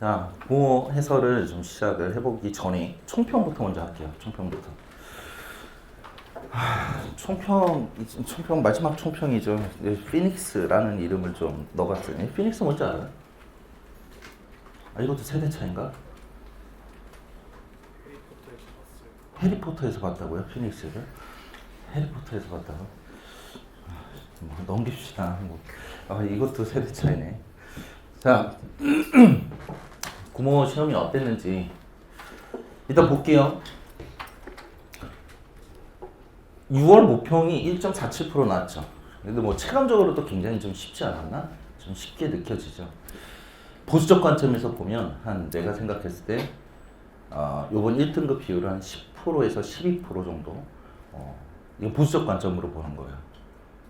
자, 부호 해설을 좀 시작을 해보기 전에 총평부터 먼저 할게요. 총평부터. 총평 마지막 총평이죠. 피닉스라는 이름을 좀 넣어봤어요. 피닉스 뭔지 알아요? 아, 이것도 세대 차인가? 해리포터에서 봤다고요? 피닉스를? 해리포터에서 봤다고? 뭐 넘깁시다. 이것도 세대 차이네. 자, 구모 시험이 어땠는지 일단 볼게요. 6월 모평이 1.47% 나왔죠. 근데 뭐 체감적으로도 굉장히 좀 쉽지 않았나? 좀 쉽게 느껴지죠. 보수적 관점에서 보면 한 내가 생각했을 때 요번 1등급 비율은 한 10%에서 12% 정도. 이거 보수적 관점으로 보는 거예요.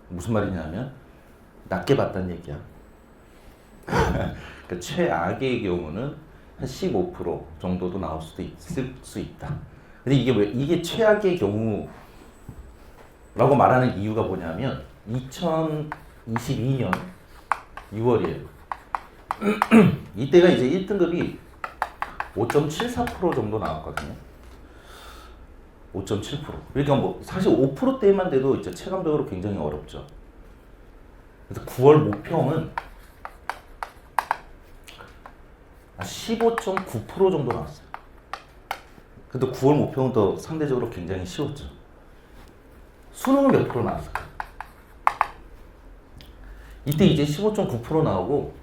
무슨 말이냐면 낮게 봤다는 얘기야. 그러니까 최악의 경우는 한 15% 정도도 나올 수도 있을 수 있다. 근데 이게 최악의 경우라고 말하는 이유가 뭐냐면 2022년 6월이에요. 이때가 이제 1등급이 5.74% 정도 나왔거든요. 5.7%. 그러니까 뭐 사실 5%대만 돼도 이제 체감적으로 굉장히 어렵죠. 그래서 9월 모평은 15.9% 정도 나왔어요. 근데 9월 모평은 더 상대적으로 굉장히 쉬웠죠. 수능은 몇 프로 나왔을까? 이때 이제 15.9% 나오고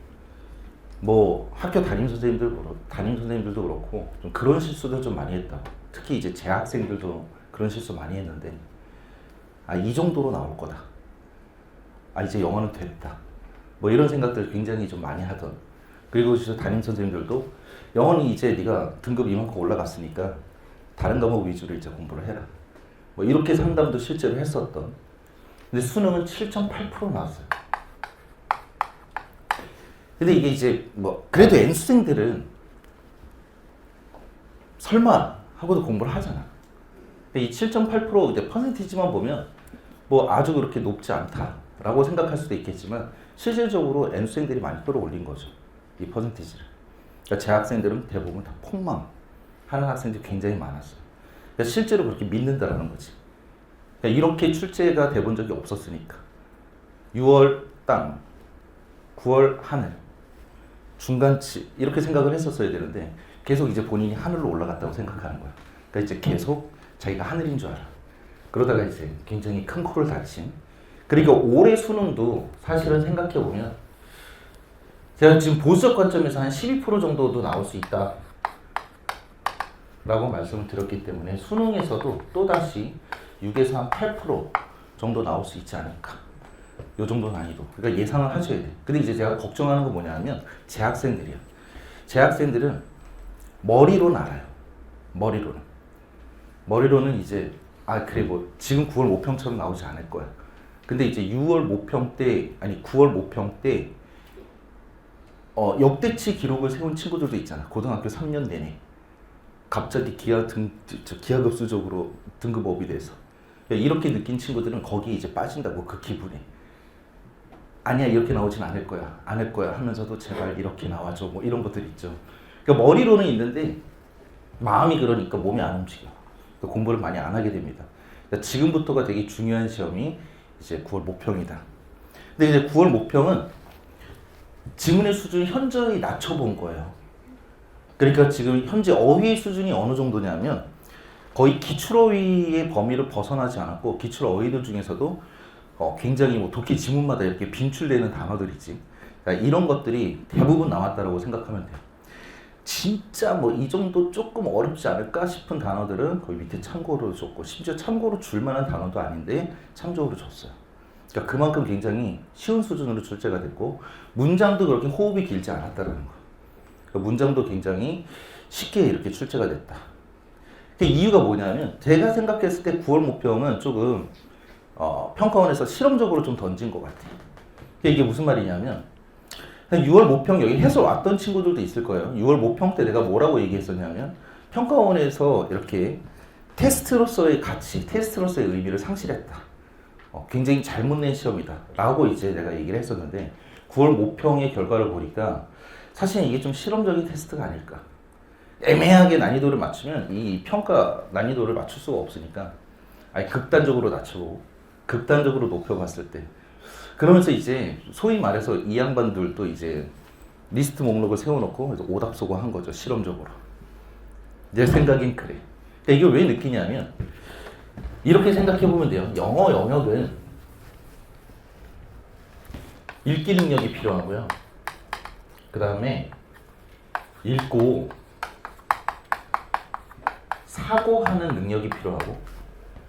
뭐 학교 담임 선생님들도 그렇고 좀 그런 실수들 좀 많이 했다. 특히 이제 재학생들도 그런 실수 많이 했는데 이 정도로 나올 거다. 이제 영어는 됐다. 뭐 이런 생각들 굉장히 좀 많이 하던. 그리고 담임 선생님들도 영어는 이제 네가 등급 이만큼 올라갔으니까 다른 과목 위주로 이제 공부를 해라. 뭐 이렇게 상담도 실제로 했었던. 근데 수능은 7.8% 나왔어요. 근데 이게 이제 뭐 그래도 N수생들은 설마 하고도 공부를 하잖아. 이 7.8% 이제 퍼센티지만 보면 뭐 아주 그렇게 높지 않다라고 생각할 수도 있겠지만 실질적으로 N수생들이 많이 끌어올린 거죠. 이 퍼센티지를. 그러니까 재학생들은 대부분 다 폭망하는 학생들이 굉장히 많았어요. 그러니까 실제로 그렇게 믿는다라는 거지. 그러니까 이렇게 출제가 돼본 적이 없었으니까. 6월 땅, 9월 하늘, 중간치 이렇게 생각을 했었어야 되는데 계속 이제 본인이 하늘로 올라갔다고 생각하는 거야. 그러니까 이제 계속 자기가 하늘인 줄 알아. 그러다가 이제 굉장히 큰 코를 다친. 그러니까 올해 수능도 사실은 생각해 보면 제가 지금 보수적 관점에서 한 12% 정도도 나올 수 있다 라고 말씀을 드렸기 때문에 수능에서도 또다시 6에서 한 8% 정도 나올 수 있지 않을까. 요 정도 난이도. 그러니까 예상을 하셔야 돼. 근데 이제 제가 걱정하는 거 뭐냐면 재학생들이야. 재학생들은 머리로는 알아요. 머리로는 이제 그래 뭐 지금 9월 모평처럼 나오지 않을 거야. 근데 이제 6월 모평 때 9월 모평 때 역대치 기록을 세운 친구들도 있잖아. 고등학교 3년 내내 갑자기 기하급수적으로 등급업이 돼서 이렇게 느낀 친구들은 거기 이제 빠진다고. 그 기분에 아니야 이렇게 나오진 않을 거야 하면서도 제발 이렇게 나와줘 뭐 이런 것들 있죠. 그러니까 머리로는 있는데 마음이 그러니까 몸이 안 움직여. 그러니까 공부를 많이 안 하게 됩니다. 그러니까 지금부터가 되게 중요한 시험이 이제 9월 모평이다. 근데 이제 9월 모평은 지문의 수준을 현저히 낮춰본 거예요. 그러니까 지금 현재 어휘 수준이 어느 정도냐면 거의 기출어휘의 범위를 벗어나지 않았고 기출어휘들 중에서도 굉장히 뭐 독해 지문마다 이렇게 빈출되는 단어들이지. 그러니까 이런 것들이 대부분 나왔다고 생각하면 돼요. 진짜 뭐 이 정도 조금 어렵지 않을까 싶은 단어들은 거의 밑에 참고로 줬고 심지어 참고로 줄 만한 단어도 아닌데 참조로 줬어요. 그러니까 그만큼 굉장히 쉬운 수준으로 출제가 됐고 문장도 그렇게 호흡이 길지 않았다는 거. 그러니까 문장도 굉장히 쉽게 이렇게 출제가 됐다. 그 이유가 뭐냐면 제가 생각했을 때 9월 모평은 조금 평가원에서 실험적으로 좀 던진 것 같아요. 이게 무슨 말이냐면 6월 모평 여기 해서 왔던 친구들도 있을 거예요. 6월 모평 때 내가 뭐라고 얘기했었냐면 평가원에서 이렇게 테스트로서의 가치, 테스트로서의 의미를 상실했다. 굉장히 잘못 낸 시험이다 라고 이제 내가 얘기를 했었는데 9월 모평의 결과를 보니까 사실 이게 좀 실험적인 테스트가 아닐까. 애매하게 난이도를 맞추면 이 평가 난이도를 맞출 수가 없으니까 아예 극단적으로 낮춰보고 극단적으로 높여봤을 때 그러면서 이제 소위 말해서 이 양반들도 이제 리스트 목록을 세워놓고 그래서 오답 쏘고 한 거죠. 실험적으로. 내 생각엔 그래. 그러니까 이걸 왜 느끼냐면 이렇게 생각해보면 돼요. 영어 영역은 읽기 능력이 필요하고요. 그 다음에 읽고 사고하는 능력이 필요하고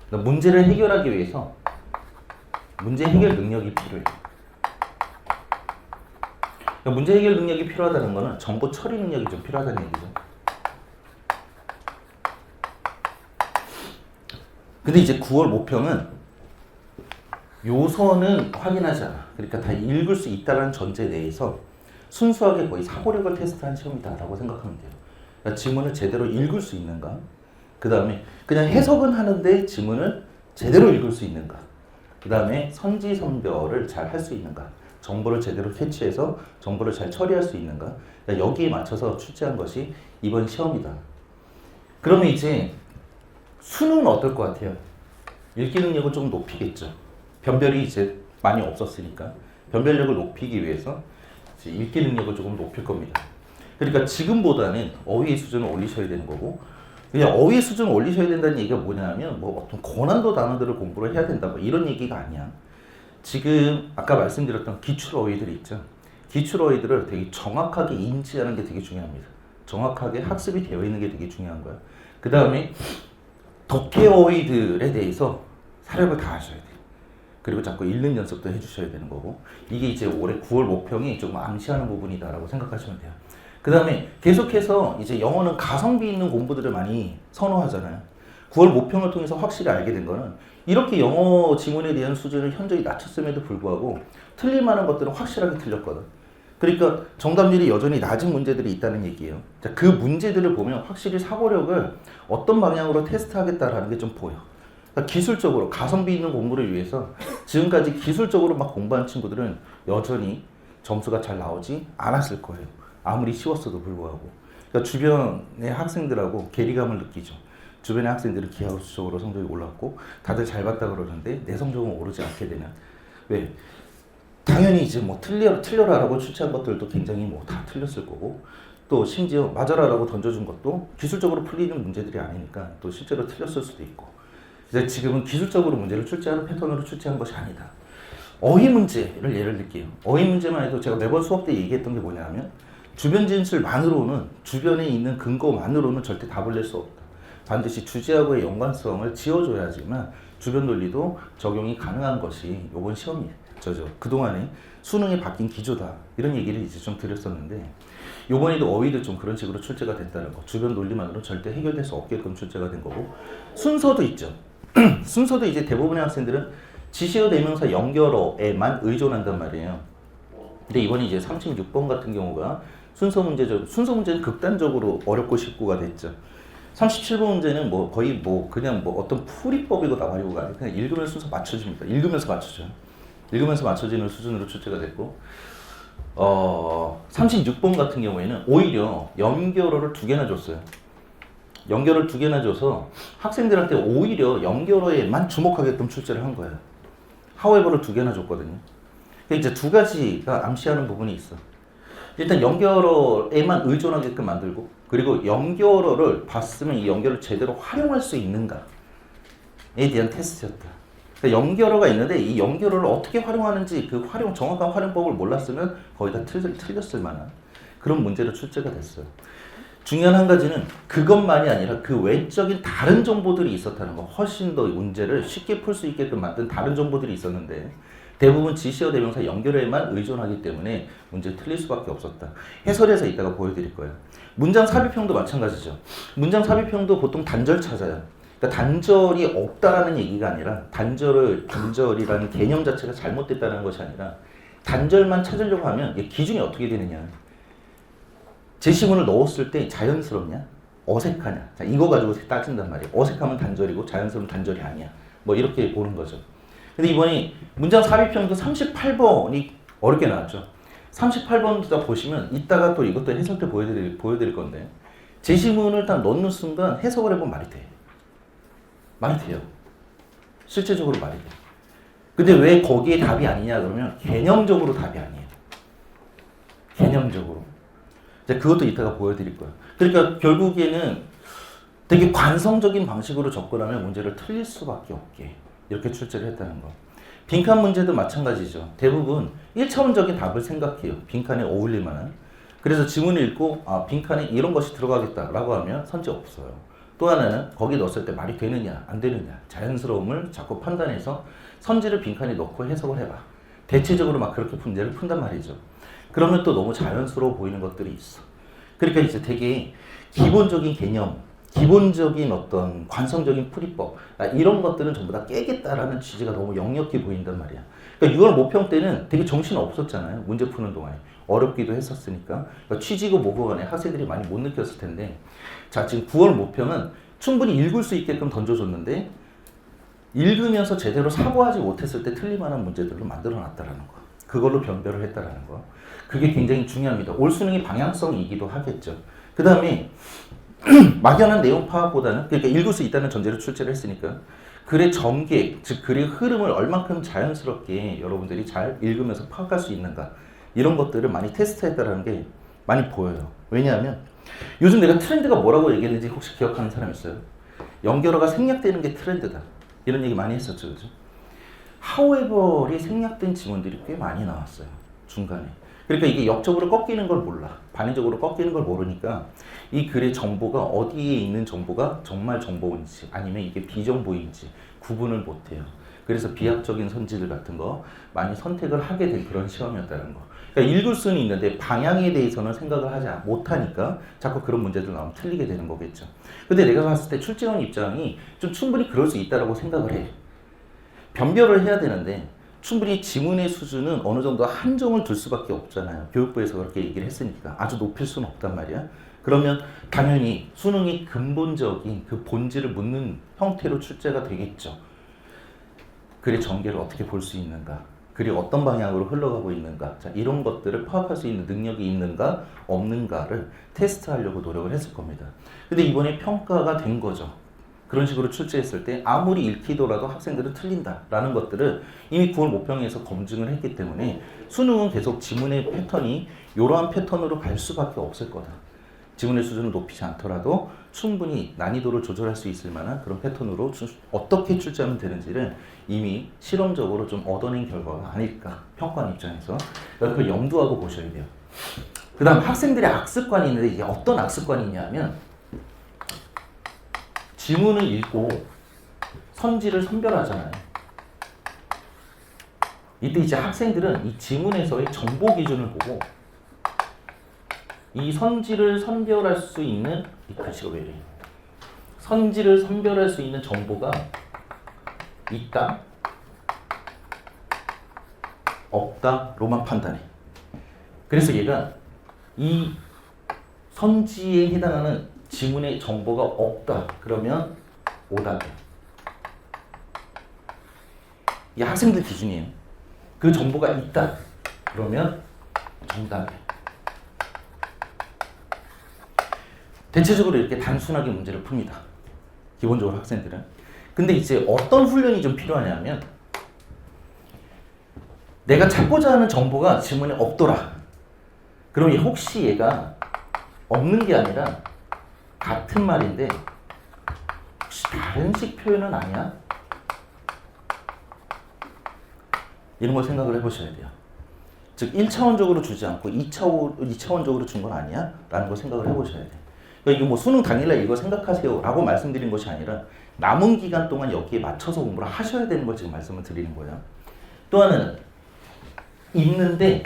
그러니까 문제를 해결하기 위해서 문제 해결 능력이 필요해요. 그러니까 문제 해결 능력이 필요하다는 거는 정보 처리 능력이 좀 필요하다는 얘기죠. 근데 이제 9월 모평은 요소는 확인하지 않아. 그러니까 다 읽을 수 있다는 전제 내에서 순수하게 거의 사고력을 테스트한 시험이다라고 생각하면 돼요. 그러니까 지문을 제대로 읽을 수 있는가? 그 다음에 그냥 해석은 하는데 지문을 제대로 읽을 수 있는가? 그 다음에 선지선별을 잘 할 수 있는가? 정보를 제대로 캐치해서 정보를 잘 처리할 수 있는가? 그러니까 여기에 맞춰서 출제한 것이 이번 시험이다. 그러면 이제 수능은 어떨 것 같아요? 읽기 능력을 좀 높이겠죠. 변별이 이제 많이 없었으니까 변별력을 높이기 위해서 이제 읽기 능력을 조금 높일 겁니다. 그러니까 지금보다는 어휘의 수준을 올리셔야 되는 거고 그냥 어휘의 수준을 올리셔야 된다는 얘기가 뭐냐면 뭐 어떤 고난도 단어들을 공부를 해야 된다 뭐 이런 얘기가 아니야. 지금 아까 말씀드렸던 기출 어휘들이 있죠. 기출 어휘들을 되게 정확하게 인지하는 게 되게 중요합니다. 정확하게 학습이 되어 있는 게 되게 중요한 거야. 그 다음에 덕해 어휘들에 대해서 사력을 다하셔야 돼요. 그리고 자꾸 읽는 연습도 해주셔야 되는 거고 이게 이제 올해 9월 모평이 조금 암시하는 부분이다라고 생각하시면 돼요. 그 다음에 계속해서 이제 영어는 가성비 있는 공부들을 많이 선호하잖아요. 9월 모평을 통해서 확실히 알게 된 거는 이렇게 영어 지문에 대한 수준을 현저히 낮췄음에도 불구하고 틀릴 만한 것들은 확실하게 틀렸거든. 그러니까 정답률이 여전히 낮은 문제들이 있다는 얘기예요. 자, 그 문제들을 보면 확실히 사고력을 어떤 방향으로 테스트하겠다라는 게 좀 보여. 그러니까 기술적으로 가성비 있는 공부를 위해서 지금까지 기술적으로 막 공부한 친구들은 여전히 점수가 잘 나오지 않았을 거예요. 아무리 쉬웠어도 불구하고. 그러니까 주변의 학생들하고 괴리감을 느끼죠. 주변의 학생들은 기하급수적으로 성적이 올랐고 다들 잘 봤다 그러는데 내 성적은 오르지 않게 되는. 왜? 당연히 이제 뭐 틀려라라고 출제한 것들도 굉장히 뭐 다 틀렸을 거고 또 심지어 맞아라라고 던져준 것도 기술적으로 풀리는 문제들이 아니니까 또 실제로 틀렸을 수도 있고. 이제 지금은 기술적으로 문제를 출제하는 패턴으로 출제한 것이 아니다. 어휘 문제를 예를 들게요. 어휘 문제만 해도 제가 매번 수업 때 얘기했던 게 뭐냐면 주변 진술만으로는 주변에 있는 근거만으로는 절대 답을 낼 수 없다. 반드시 주제하고의 연관성을 지어줘야지만 주변 논리도 적용이 가능한 것이 이번 시험이에요. 그동안에 수능에 바뀐 기조다. 이런 얘기를 이제 좀 드렸었는데 이번에도 어휘도 좀 그런 식으로 출제가 됐다는 거. 주변 논리만으로 절대 해결될 수 없게끔 출제가 된 거고 순서도 있죠. 순서도 이제 대부분의 학생들은 지시어 대명사 연결어에만 의존한단 말이에요. 근데 이번에 이제 36번 같은 경우가 순서 문제는 극단적으로 어렵고 쉽고가 됐죠. 37번 문제는 뭐 거의 뭐 그냥 뭐 어떤 풀이법이고 나발이고가 아니고 그냥 읽으면 순서 맞춰줍니다. 읽으면서 맞춰줘요. 읽으면서 맞춰지는 수준으로 출제가 됐고 36번 같은 경우에는 오히려 연결어를 2개나 줬어요. 연결을 2개나 줘서 학생들한테 오히려 연결어에만 주목하게끔 출제를 한 거예요. however를 2개나 줬거든요. 그러니까 이제 2가지가 암시하는 부분이 있어. 일단 연결어에만 의존하게끔 만들고 그리고 연결어를 봤으면 이 연결을 제대로 활용할 수 있는가에 대한 테스트였다. 그러니까 연결어가 있는데 이 연결어를 어떻게 활용하는지 그 정확한 활용법을 몰랐으면 거의 다 틀렸을 만한 그런 문제로 출제가 됐어요. 중요한 한 가지는 그것만이 아니라 그 외적인 다른 정보들이 있었다는 거. 훨씬 더 문제를 쉽게 풀 수 있게끔 만든 다른 정보들이 있었는데 대부분 지시어 대명사 연결어에만 의존하기 때문에 문제 틀릴 수밖에 없었다. 해설에서 이따가 보여드릴 거예요. 문장 삽입형도 마찬가지죠. 문장 삽입형도 보통 단절 찾아요. 그러니까 단절이 없다라는 얘기가 아니라 단절이라는 개념 자체가 잘못됐다는 것이 아니라 단절만 찾으려고 하면 기준이 어떻게 되느냐. 제시문을 넣었을 때 자연스럽냐? 어색하냐? 자, 이거 가지고 따진단 말이에요. 어색하면 단절이고 자연스러운 단절이 아니야. 뭐 이렇게 보는 거죠. 근데 이번에 문장 삽입형도 38번이 어렵게 나왔죠. 38번부터 보시면 이따가 또 이것도 해석해 보여드릴 건데 제시문을 딱 넣는 순간 해석을 해보면 말이 돼. 말이 돼요. 실제적으로 말이 돼. 근데 왜 거기에 답이 아니냐 그러면 개념적으로 답이 아니에요. 개념적으로. 그것도 이따가 보여드릴 거예요. 그러니까 결국에는 되게 관성적인 방식으로 접근하면 문제를 틀릴 수밖에 없게 이렇게 출제를 했다는 거. 빈칸 문제도 마찬가지죠. 대부분 1차원적인 답을 생각해요. 빈칸에 어울릴 만한. 그래서 지문을 읽고 빈칸에 이런 것이 들어가겠다라고 하면 선지 없어요. 또 하나는 거기 넣었을 때 말이 되느냐 안 되느냐 자연스러움을 자꾸 판단해서 선지를 빈칸에 넣고 해석을 해봐. 대체적으로 막 그렇게 문제를 푼단 말이죠. 그러면 또 너무 자연스러워 보이는 것들이 있어. 그러니까 이제 되게 기본적인 개념, 기본적인 어떤 관성적인 풀이법 이런 것들은 전부 다 깨겠다라는 취지가 너무 역력해 보인단 말이야. 그러니까 6월 모평 때는 되게 정신 없었잖아요. 문제 푸는 동안에. 어렵기도 했었으니까. 그러니까 취지고 뭐고 간에 학생들이 많이 못 느꼈을 텐데 자 지금 9월 모평은 충분히 읽을 수 있게끔 던져줬는데 읽으면서 제대로 사고하지 못했을 때 틀릴만한 문제들로 만들어놨다라는 거. 그걸로 변별을 했다라는 거. 그게 굉장히 중요합니다. 올 수능의 방향성이기도 하겠죠. 그 다음에 막연한 내용 파악보다는 그러니까 읽을 수 있다는 전제로 출제를 했으니까 글의 전개, 즉 글의 흐름을 얼만큼 자연스럽게 여러분들이 잘 읽으면서 파악할 수 있는가 이런 것들을 많이 테스트했다는 게 많이 보여요. 왜냐하면 요즘 내가 트렌드가 뭐라고 얘기했는지 혹시 기억하는 사람 있어요? 연결어가 생략되는 게 트렌드다. 이런 얘기 많이 했었죠. 그죠? however이 생략된 지문들이 꽤 많이 나왔어요. 중간에. 그러니까 이게 역적으로 꺾이는 걸 몰라. 반의적으로 꺾이는 걸 모르니까 이 글의 정보가 어디에 있는 정보가 정말 정보인지 아니면 이게 비정보인지 구분을 못해요. 그래서 비약적인 선지들 같은 거 많이 선택을 하게 된 그런 시험이었다는 거. 그러니까 읽을 수는 있는데 방향에 대해서는 생각을 하지 못하니까 자꾸 그런 문제들 나오면 틀리게 되는 거겠죠. 근데 내가 봤을 때 출제원 입장이 좀 충분히 그럴 수 있다고 생각을 해. 변별을 해야 되는데 충분히 지문의 수준은 어느 정도 한정을 둘 수밖에 없잖아요. 교육부에서 그렇게 얘기를 했으니까. 아주 높일 수는 없단 말이야. 그러면 당연히 수능이 근본적인 그 본질을 묻는 형태로 출제가 되겠죠. 글의 전개를 어떻게 볼 수 있는가, 글이 어떤 방향으로 흘러가고 있는가, 자, 이런 것들을 파악할 수 있는 능력이 있는가 없는가를 테스트하려고 노력을 했을 겁니다. 근데 이번에 평가가 된 거죠. 그런 식으로 출제했을 때 아무리 읽히더라도 학생들은 틀린다라는 것들을 이미 9월 모평에서 검증을 했기 때문에 수능은 계속 지문의 패턴이 이러한 패턴으로 갈 수밖에 없을 거다. 지문의 수준을 높이지 않더라도 충분히 난이도를 조절할 수 있을 만한 그런 패턴으로 어떻게 출제하면 되는지를 이미 실험적으로 좀 얻어낸 결과가 아닐까, 평가원 입장에서. 그걸 염두하고 보셔야 돼요. 그 다음 학생들의 악습관이 있는데 이게 어떤 악습관이냐면 지문을 읽고 선지를 선별하잖아요. 이때 이제 학생들은 이 지문에서의 정보 기준을 보고 이 선지를 선별할 수 있는 이 글씨가 왜 이래? 선지를 선별할 수 있는 정보가 있다, 없다로만 판단해. 그래서 얘가 이 선지에 해당하는 지문의 정보가 없다 그러면 오답이야. 이게 학생들 기준이에요. 그 정보가 있다 그러면 정답이야. 대체적으로 이렇게 단순하게 문제를 풉니다. 기본적으로 학생들은. 근데 이제 어떤 훈련이 좀 필요하냐면 내가 찾고자 하는 정보가 지문에 없더라. 그럼 혹시 얘가 없는 게 아니라 같은 말인데 혹시 다른 식 표현은 아니야? 이런 걸 생각을 해보셔야 돼요. 즉 1차원적으로 주지 않고 2차원적으로 준 건 아니야? 라는 걸 생각을 해보셔야 돼요. 그러니까 이게 뭐 수능 당일날 이거 생각하세요 라고 말씀드린 것이 아니라 남은 기간 동안 여기에 맞춰서 공부를 하셔야 되는 걸 지금 말씀을 드리는 거예요. 또 하나는 있는데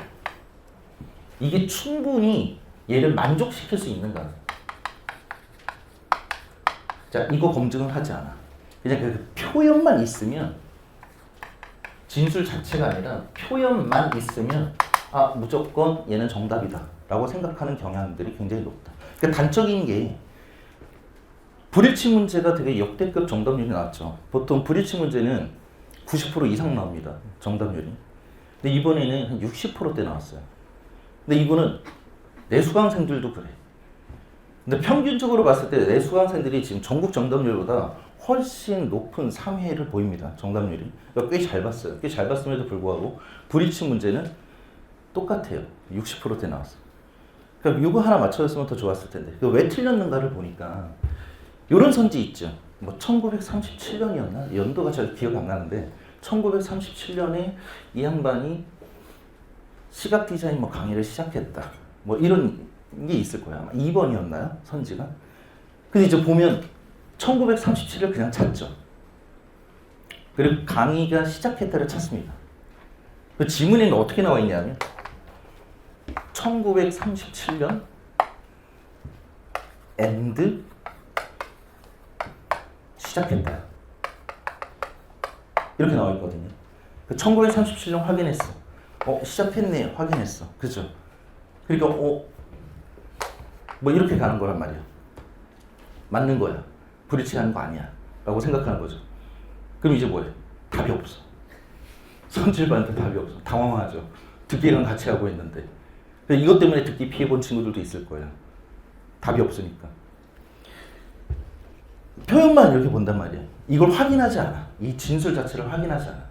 이게 충분히 얘를 만족시킬 수 있는가. 자, 이거 검증을 하지 않아. 그냥 그 표현만 있으면 진술 자체가 아니라 표현만 있으면 아 무조건 얘는 정답이다 라고 생각하는 경향들이 굉장히 높다. 그러니까 단적인 게 불일치 문제가 되게 역대급 정답률이 나왔죠. 보통 불일치 문제는 90% 이상 나옵니다. 정답률이. 근데 이번에는 한 60%대 나왔어요. 근데 이분은 내수강생들도 그래. 근데 평균적으로 봤을 때 내수강생들이 지금 전국 정답률보다 훨씬 높은 상회를 보입니다. 정답률이. 그러니까 꽤 잘 봤어요. 꽤 잘 봤음에도 불구하고 브리치 문제는 똑같아요. 60%대 나왔어요. 그러니까 이거 하나 맞춰줬으면 더 좋았을 텐데. 왜 틀렸는가를 보니까 이런 선지 있죠. 뭐 1937년이었나? 연도가 잘 기억 안 나는데 1937년에 이 양반이 시각 디자인 뭐 강의를 시작했다. 뭐 이런 게 있을 거야. 아마 2번이었나요? 선지가. 근데 이제 보면 1937을 그냥 찾죠. 그리고 강의가 시작했다를 찾습니다. 그 지문에는 어떻게 나와 있냐면 1937년 and 시작했다. 이렇게 나와 있거든요. 1937년 확인했어. 시작했네. 확인했어. 그죠? 그러니까 뭐 이렇게 가는 거란 말이야. 맞는 거야. 불일치하는 거 아니야. 라고 생각하는 거죠. 그럼 이제 뭐해? 답이 없어. 선질반한테 답이 없어. 당황하죠. 듣기랑 같이 하고 있는데. 이것 때문에 듣기 피해본 친구들도 있을 거예요. 답이 없으니까. 표현만 이렇게 본단 말이에요. 이걸 확인하지 않아. 이 진술 자체를 확인하지 않아.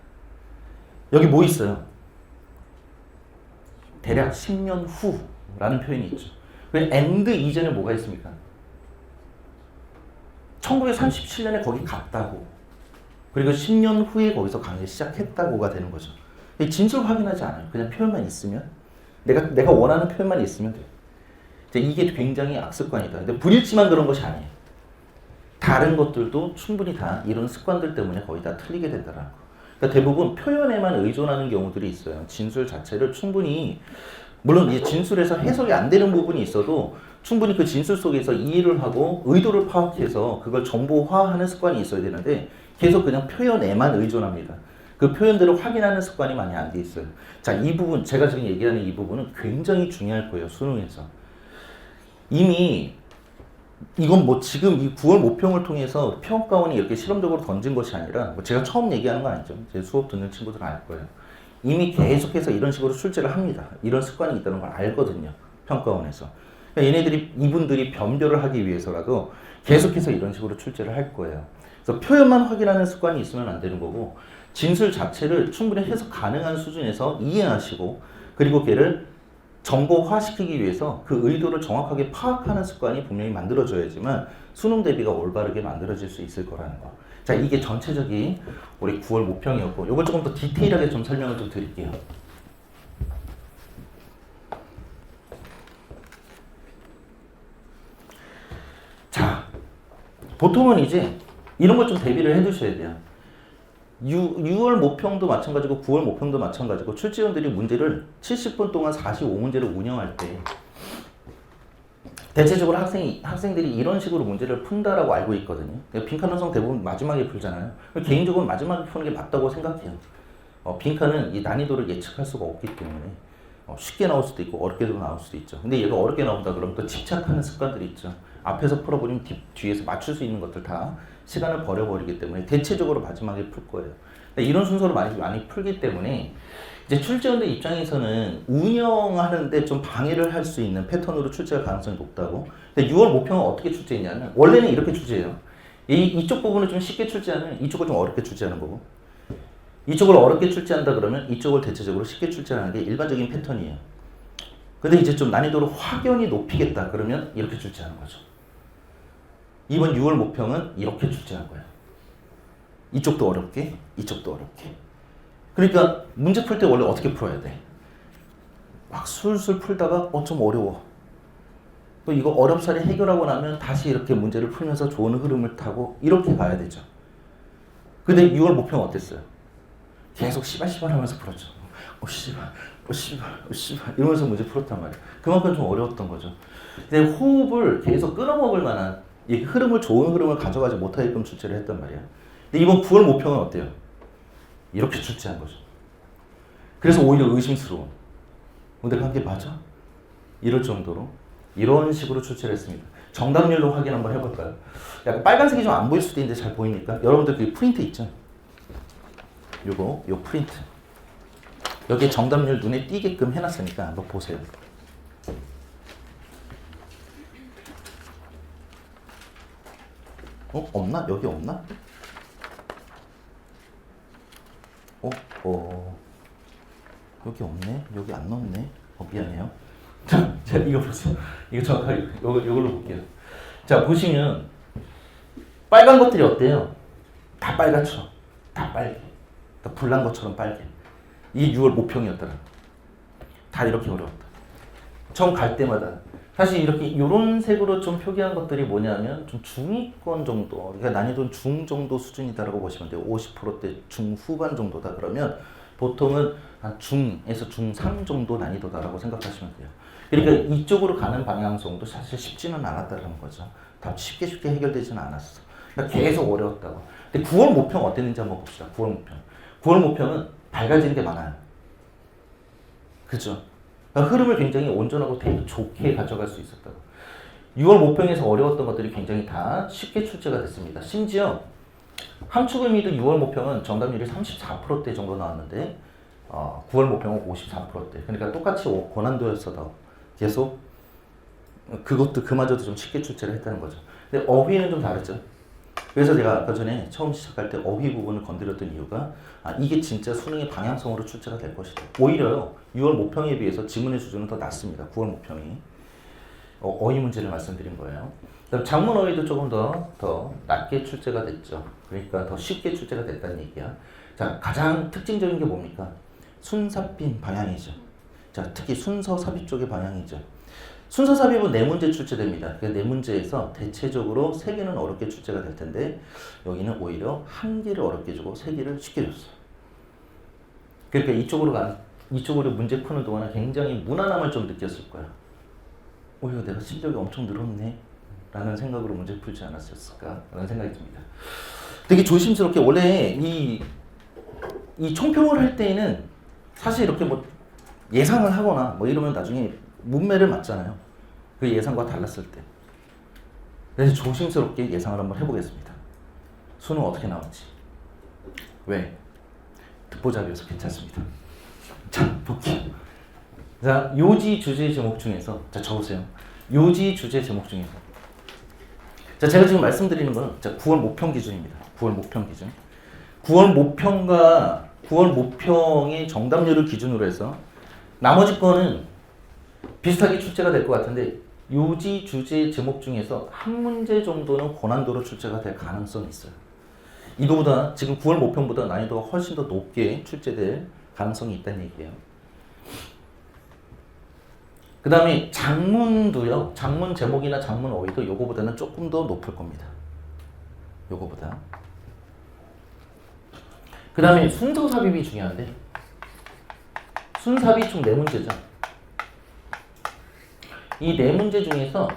여기 뭐 있어요? 대략 10년 후라는 표현이 있죠. 그래서 and 이전에 뭐가 있습니까? 1937년에 거기 갔다고. 그리고 10년 후에 거기서 강의 시작했다고가 되는 거죠. 진술 확인하지 않아요. 그냥 표현만 있으면. 내가 원하는 표현만 있으면 돼. 이게 굉장히 악습관이다. 근데 불일치만 그런 것이 아니에요. 다른 것들도 충분히 다 이런 습관들 때문에 거의 다 틀리게 된다는 거. 그러니까 대부분 표현에만 의존하는 경우들이 있어요. 진술 자체를 충분히 물론 이 진술에서 해석이 안 되는 부분이 있어도 충분히 그 진술 속에서 이해를 하고 의도를 파악해서 그걸 정보화하는 습관이 있어야 되는데 계속 그냥 표현에만 의존합니다. 그 표현들을 확인하는 습관이 많이 안 돼 있어요. 자, 이 부분 제가 지금 얘기하는 이 부분은 굉장히 중요할 거예요. 수능에서. 이미 이건 뭐 지금 이 9월 모평을 통해서 평가원이 이렇게 실험적으로 던진 것이 아니라 뭐 제가 처음 얘기하는 건 아니죠. 제 수업 듣는 친구들은 알 거예요. 이미 계속해서 이런 식으로 출제를 합니다. 이런 습관이 있다는 걸 알거든요. 평가원에서. 그러니까 얘네들이 이분들이 변별을 하기 위해서라도 계속해서 이런 식으로 출제를 할 거예요. 그래서 표현만 확인하는 습관이 있으면 안 되는 거고 진술 자체를 충분히 해석 가능한 수준에서 이해하시고 그리고 걔를 정보화시키기 위해서 그 의도를 정확하게 파악하는 습관이 분명히 만들어져야지만 수능 대비가 올바르게 만들어질 수 있을 거라는 거. 자, 이게 전체적인 우리 9월 모평이었고 이걸 조금 더 디테일하게 좀 설명을 좀 드릴게요. 자, 보통은 이제 이런 걸 좀 대비를 해 두셔야 돼요. 6월 모평도 마찬가지고 9월 모평도 마찬가지고 출제위원들이 문제를 70분 동안 45문제를 운영할 때 대체적으로 학생들이 이런 식으로 문제를 푼다라고 알고 있거든요. 빈칸 논성 대부분 마지막에 풀잖아요. 개인적으로 마지막에 푸는 게 맞다고 생각해요. 빈칸은 이 난이도를 예측할 수가 없기 때문에 쉽게 나올 수도 있고 어렵게도 나올 수도 있죠. 근데 얘가 어렵게 나온다 그러면 또 집착하는 습관들이 있죠. 앞에서 풀어버리면 뒤에서 맞출 수 있는 것들 다 시간을 버려버리기 때문에 대체적으로 마지막에 풀 거예요. 이런 순서로 많이 풀기 때문에 이제 출제원들 입장에서는 운영하는데 좀 방해를 할 수 있는 패턴으로 출제할 가능성이 높다고. 근데 6월 모평은 어떻게 출제했냐면 원래는 이렇게 출제해요. 이쪽 부분을 좀 쉽게 출제하면 이쪽을 좀 어렵게 출제하는 거고 이쪽을 어렵게 출제한다 그러면 이쪽을 대체적으로 쉽게 출제하는 게 일반적인 패턴이에요. 근데 이제 좀 난이도를 확연히 높이겠다 그러면 이렇게 출제하는 거죠. 이번 6월 모평은 이렇게 출제한 거예요. 이쪽도 어렵게, 이쪽도 어렵게. 그러니까 문제 풀 때 원래 어떻게 풀어야 돼? 막 술술 풀다가 좀 어려워. 또 이거 어렵사리 해결하고 나면 다시 이렇게 문제를 풀면서 좋은 흐름을 타고 이렇게 가야 되죠. 근데 6월 모평은 어땠어요? 계속 시발시발 하면서 풀었죠. 씨발 이러면서 문제 풀었단 말이에요. 그만큼 좀 어려웠던 거죠. 근데 호흡을 계속 끊어먹을 만한 이 흐름을 좋은 흐름을 가져가지 못하게끔 출제를 했단 말이야. 근데 이번 9월 모평은 어때요? 이렇게 출제한 거죠. 그래서 오히려 의심스러워. 근데 그게 맞아? 이럴 정도로 이런 식으로 출제를 했습니다. 정답률로 확인 한번 해볼까요? 약간 빨간색이 좀 안 보일 수도 있는데 잘 보입니까? 여러분들 그 프린트 있죠? 요 프린트. 여기에 정답률 눈에 띄게끔 해놨으니까 한번 보세요. 없나? 여기 없나? 여기 없네? 여기 안 넣었네? 미안해요. 자, 이거 보세요. 이거 정확하게, 이걸로 볼게요. 자, 보시면, 빨간 것들이 어때요? 다 빨갛죠? 다 빨개. 다 불난 것처럼 빨개. 이게 6월 모평이었더라. 다 이렇게 어려웠다. 처음 갈 때마다. 사실 이렇게 이런 색으로 좀 표기한 것들이 뭐냐면 좀 중위권 정도, 그러니까 난이도는 중 정도 수준이다라고 보시면 돼요. 50%대 중후반 정도다 그러면 보통은 한 중에서 중3 정도 난이도다라고 생각하시면 돼요. 그러니까 이쪽으로 가는 방향성도 사실 쉽지는 않았다는 거죠. 다 쉽게 해결되지는 않았어. 그러니까 계속 어려웠다고. 근데 9월 모평 어땠는지 한번 봅시다. 9월 모평. 9월 모평은 밝아지는 게 많아요. 그죠? 그러니까 흐름을 굉장히 온전하고 되게 좋게 가져갈 수 있었다고. 6월 모평에서 어려웠던 것들이 굉장히 다 쉽게 출제가 됐습니다. 심지어 함축의미도 6월 모평은 정답률이 34%대 정도 나왔는데 9월 모평은 54%대. 그러니까 똑같이 고난도였어도 계속 그것도 그마저도 좀 쉽게 출제를 했다는 거죠. 근데 어휘는 좀 다르죠. 그래서 제가 아까 전에 처음 시작할 때 어휘 부분을 건드렸던 이유가 이게 진짜 수능의 방향성으로 출제가 될 것이다. 오히려요 6월 모평에 비해서 지문의 수준은 더 낮습니다. 9월 모평이 어휘 문제를 말씀드린 거예요. 그다음 작문 어휘도 조금 더 낮게 출제가 됐죠. 그러니까 더 쉽게 출제가 됐다는 얘기야. 자, 가장 특징적인 게 뭡니까? 순삽빈 방향이죠. 자, 특히 순서 삽입 쪽의 방향이죠. 순서 삽입은 4문제 출제됩니다. 그 4문제에서 대체적으로 3개는 어렵게 출제가 될 텐데 여기는 오히려 1개를 어렵게 주고 3개를 쉽게 줬어요. 그러니까 이쪽으로 문제 푸는 동안에 굉장히 무난함을 좀 느꼈을 거야. 오히려 내가 실력이 엄청 늘었네 라는 생각으로 문제 풀지 않았을까 라는 생각이 듭니다. 되게 조심스럽게 원래 이 총평을 할 때에는 사실 이렇게 뭐 예상을 하거나 뭐 이러면 나중에 문매를 맞잖아요. 그 예상과 달랐을 때. 그래서 조심스럽게 예상을 한번 해보겠습니다. 수능 어떻게 나올지. 왜? 듣보잡이어서 괜찮습니다. 자, 볼게요. 자, 요지 주제 제목 중에서 자, 적으세요. 요지 주제 제목 중에서 자, 제가 지금 말씀드리는 거는 자, 9월 모평 기준입니다. 9월 모평 기준. 9월 모평의 정답률을 기준으로 해서 나머지 거는 비슷하게 출제가 될 것 같은데 요지 주제 제목 중에서 한 문제 정도는 고난도로 출제가 될 가능성이 있어요. 이거보다 지금 9월 모평보다 난이도가 훨씬 더 높게 출제될 가능성이 있다는 얘기예요. 그 다음에 장문도요. 장문 제목이나 장문 어휘도 요거보다는 조금 더 높을 겁니다. 요거보다. 그 다음에 순서 삽입이 중요한데 순삽이 총 4문제죠. 이 4문제 중에서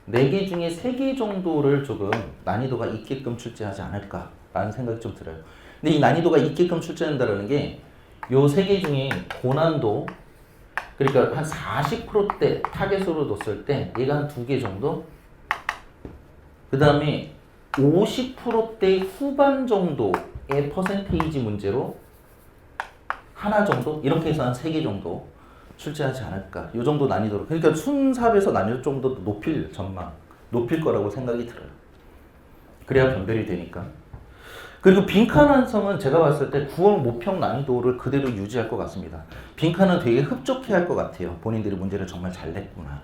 4개 중에 3개 정도를 조금 난이도가 있게끔 출제하지 않을까라는 생각이 좀 들어요. 근데 이 난이도가 있게끔 출제한다는 게 요 3개 중에 고난도 그러니까 한 40%대 타겟으로 뒀을 때 얘가 한 2개 정도 그 다음에 50%대 후반 정도의 퍼센테이지 문제로 하나 정도 이렇게 해서 한 3개 정도 출제하지 않을까. 이 정도 난이도로. 그러니까 순삽에서 난이도 좀 더 높일 거라고 생각이 들어요. 그래야 변별이 되니까. 그리고 빈칸 완성은 제가 봤을 때 9월 모평 난이도를 그대로 유지할 것 같습니다. 빈칸은 되게 흡족해 할 것 같아요. 본인들이 문제를 정말 잘 냈구나.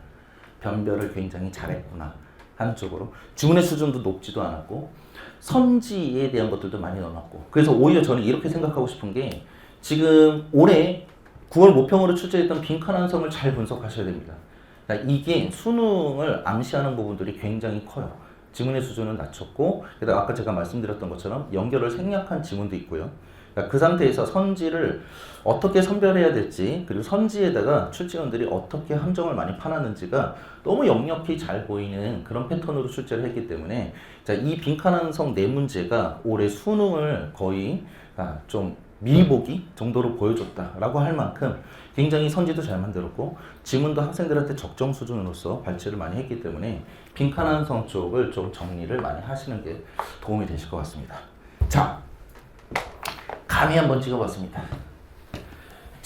변별을 굉장히 잘했구나. 하는 쪽으로. 지문의 수준도 높지도 않았고 선지에 대한 것들도 많이 넣어놨고. 그래서 오히려 저는 이렇게 생각하고 싶은 게 지금 올해 9월 모평으로 출제했던 빈칸 완성을 잘 분석하셔야 됩니다. 그러니까 이게 수능을 암시하는 부분들이 굉장히 커요. 지문의 수준은 낮췄고 게다가 아까 제가 말씀드렸던 것처럼 연결을 생략한 지문도 있고요. 그러니까 그 상태에서 선지를 어떻게 선별해야 될지 그리고 선지에다가 출제원들이 어떻게 함정을 많이 파놨는지가 너무 역력히 잘 보이는 그런 패턴으로 출제를 했기 때문에 자, 이 빈칸 완성 4문제가 올해 수능을 거의 좀 미보기 정도로 보여줬다라고 할 만큼 굉장히 선지도 잘 만들었고 지문도 학생들한테 적정 수준으로서 발제를 많이 했기 때문에 빈칸 완성 쪽을 좀 정리를 많이 하시는 게 도움이 되실 것 같습니다. 자, 감히 한번 찍어봤습니다.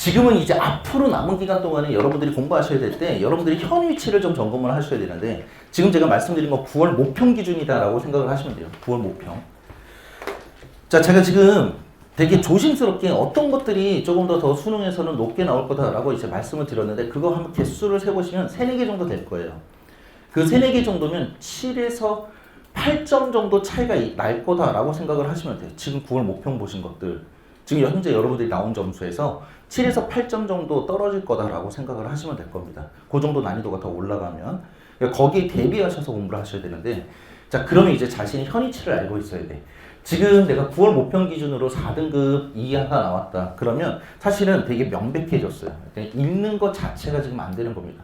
지금은 이제 앞으로 남은 기간 동안에 여러분들이 공부하셔야 될 때 여러분들이 현 위치를 좀 점검을 하셔야 되는데 지금 제가 말씀드린 거 9월 모평 기준이다라고 생각을 하시면 돼요. 9월 모평. 자, 제가 지금 되게 조심스럽게 어떤 것들이 조금 더 수능에서는 높게 나올 거다라고 이제 말씀을 드렸는데 그거 한번 개수를 세보시면 3, 4개 정도 될 거예요. 그 3, 4개 정도면 7에서 8점 정도 차이가 날 거다라고 생각을 하시면 돼요. 지금 9월 모평 보신 것들. 지금 현재 여러분들이 나온 점수에서 7에서 8점 정도 떨어질 거다라고 생각을 하시면 될 겁니다. 그 정도 난이도가 더 올라가면. 그러니까 거기에 대비하셔서 공부를 하셔야 되는데 자, 그러면 이제 자신이 현 위치를 알고 있어야 돼. 지금 내가 9월 모평 기준으로 4등급 이하가 나왔다. 그러면 사실은 되게 명백해졌어요. 그러니까 읽는 것 자체가 지금 안 되는 겁니다.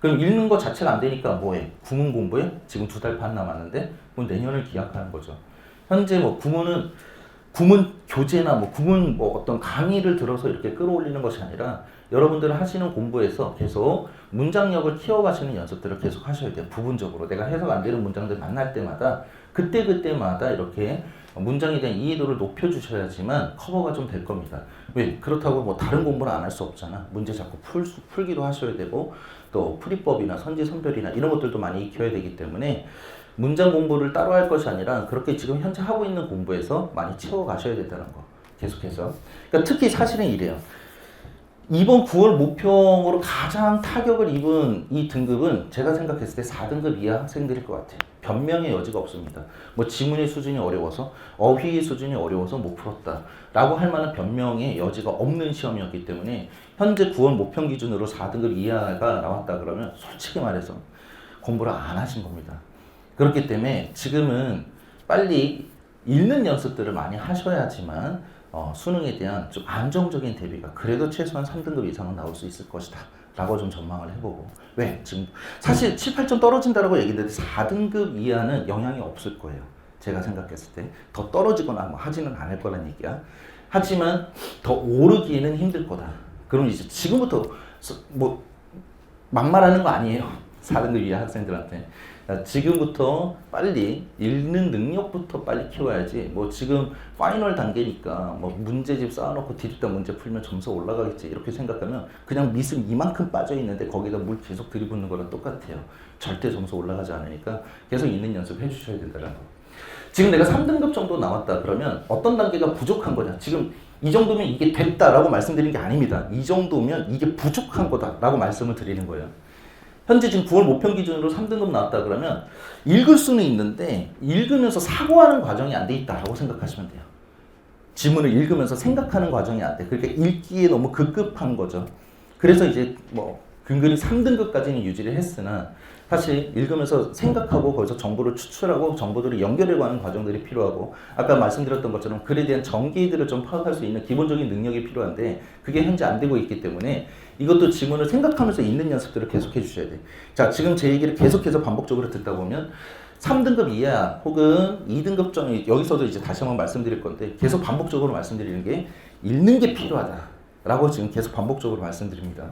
그럼 읽는 것 자체가 안 되니까 뭐해? 구문 공부해? 지금 2달 반 남았는데 그럼 내년을 기약하는 거죠. 현재 뭐 구문 교재나 뭐 구문 뭐 어떤 강의를 들어서 이렇게 끌어올리는 것이 아니라 여러분들 하시는 공부에서 계속 문장력을 키워가시는 연습들을 계속 하셔야 돼요. 부분적으로 내가 해석 안 되는 문장들 만날 때마다 그때마다 이렇게 문장에 대한 이해도를 높여주셔야지만 커버가 좀 될 겁니다. 왜? 그렇다고 뭐 다른 공부를 안 할 수 없잖아. 문제 자꾸 풀기도 하셔야 되고 또 풀이법이나 선지선별이나 이런 것들도 많이 익혀야 되기 때문에 문장 공부를 따로 할 것이 아니라 그렇게 지금 현재 하고 있는 공부에서 많이 채워가셔야 된다는 거. 계속해서. 그러니까 특히 사실은 이래요. 이번 9월 모평으로 가장 타격을 입은 이 등급은 제가 생각했을 때 4등급 이하 학생들일 것 같아요. 변명의 여지가 없습니다. 뭐 지문의 수준이 어려워서 어휘의 수준이 어려워서 못 풀었다 라고 할 만한 변명의 여지가 없는 시험이었기 때문에 현재 9월 모평 기준으로 4등급 이하가 나왔다 그러면 솔직히 말해서 공부를 안 하신 겁니다. 그렇기 때문에 지금은 빨리 읽는 연습들을 많이 하셔야지만 수능에 대한 좀 안정적인 대비가 그래도 최소한 3등급 이상은 나올 수 있을 것이다 라고 좀 전망을 해보고 왜? 지금 사실 7, 8점 떨어진다라고 얘기했는데 4등급 이하는 영향이 없을 거예요. 제가 생각했을 때 더 떨어지거나 뭐 하지는 않을 거란 얘기야. 하지만 더 오르기에는 힘들 거다. 그럼 이제 지금부터 뭐 막말하는 거 아니에요. 4등급 이하 학생들한테. 지금부터 빨리 읽는 능력부터 빨리 키워야지 뭐 지금 파이널 단계니까 뭐 문제집 쌓아놓고 뒤집다 문제 풀면 점수 올라가겠지 이렇게 생각하면 그냥 미술 이만큼 빠져있는데 거기다 물 계속 들이붓는 거랑 똑같아요. 절대 점수 올라가지 않으니까 계속 읽는 연습 해주셔야 된다는 거. 지금 내가 3등급 정도 나왔다 그러면 어떤 단계가 부족한 거냐. 지금 이 정도면 이게 됐다라고 말씀드린 게 아닙니다. 이 정도면 이게 부족한 거다라고 말씀을 드리는 거예요. 현재 지금 9월 모평 기준으로 3등급 나왔다 그러면 읽을 수는 있는데 읽으면서 사고하는 과정이 안 돼 있다라고 생각하시면 돼요. 지문을 읽으면서 생각하는 과정이 안 돼. 그러니까 읽기에 너무 급급한 거죠. 그래서 이제 뭐 근근히 3등급까지는 유지를 했으나 사실 읽으면서 생각하고 거기서 정보를 추출하고 정보들을 연결해가는 과정들이 필요하고 아까 말씀드렸던 것처럼 글에 대한 전개들을 좀 파악할 수 있는 기본적인 능력이 필요한데 그게 현재 안 되고 있기 때문에 이것도 지문을 생각하면서 읽는 연습들을 계속해 주셔야 돼. 자, 지금 제 얘기를 계속해서 반복적으로 듣다 보면 3등급 이하 혹은 2등급 점 여기서도 이제 다시 한번 말씀드릴 건데 계속 반복적으로 말씀드리는 게 읽는 게 필요하다라고 지금 계속 반복적으로 말씀드립니다.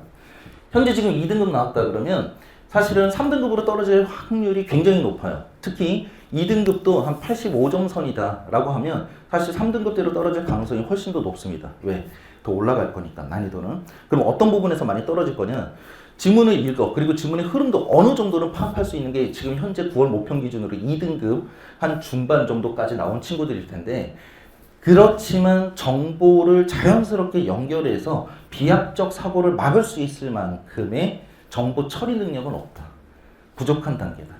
현재 지금 2등급 나왔다 그러면 사실은 3등급으로 떨어질 확률이 굉장히 높아요. 특히 2등급도 한 85점 선이다 라고 하면 사실 3등급대로 떨어질 가능성이 훨씬 더 높습니다. 왜? 더 올라갈 거니까 난이도는. 그럼 어떤 부분에서 많이 떨어질 거냐? 지문을 읽어 그리고 지문의 흐름도 어느 정도는 파악할 수 있는 게 지금 현재 9월 모평 기준으로 2등급 한 중반 정도까지 나온 친구들일 텐데 그렇지만 정보를 자연스럽게 연결해서 비합적 사고를 막을 수 있을 만큼의 정보 처리 능력은 없다. 부족한 단계다.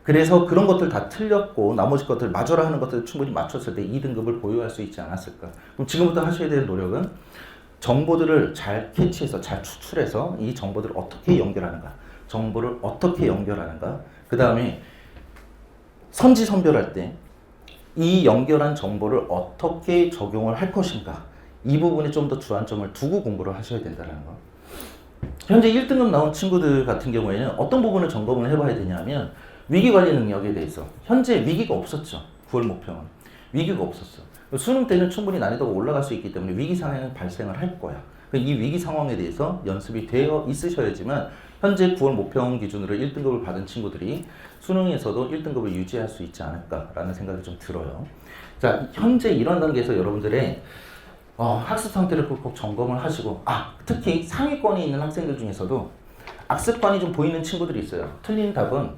그래서 그런 것들 다 틀렸고 나머지 것들 맞춰라 하는 것들을 충분히 맞췄을 때 2등급을 보유할 수 있지 않았을까. 그럼 지금부터 하셔야 될 노력은 정보들을 잘 캐치해서 잘 추출해서 이 정보들을 어떻게 연결하는가. 정보를 어떻게 연결하는가. 그 다음에 선지선별할 때 이 연결한 정보를 어떻게 적용을 할 것인가. 이 부분에 좀 더 주안점을 두고 공부를 하셔야 된다는 거. 현재 1등급 나온 친구들 같은 경우에는 어떤 부분을 점검을 해봐야 되냐면 위기관리 능력에 대해서 현재 위기가 없었죠. 9월 모평은. 위기가 없었어. 수능 때는 충분히 난이도가 올라갈 수 있기 때문에 위기 상황은 발생을 할 거야. 이 위기 상황에 대해서 연습이 되어 있으셔야지만 현재 9월 모평 기준으로 1등급을 받은 친구들이 수능에서도 1등급을 유지할 수 있지 않을까라는 생각이 좀 들어요. 자, 현재 이런 단계에서 여러분들의 학습 상태를 꼭 점검을 하시고, 특히 상위권에 있는 학생들 중에서도 악습관이 좀 보이는 친구들이 있어요. 틀린 답은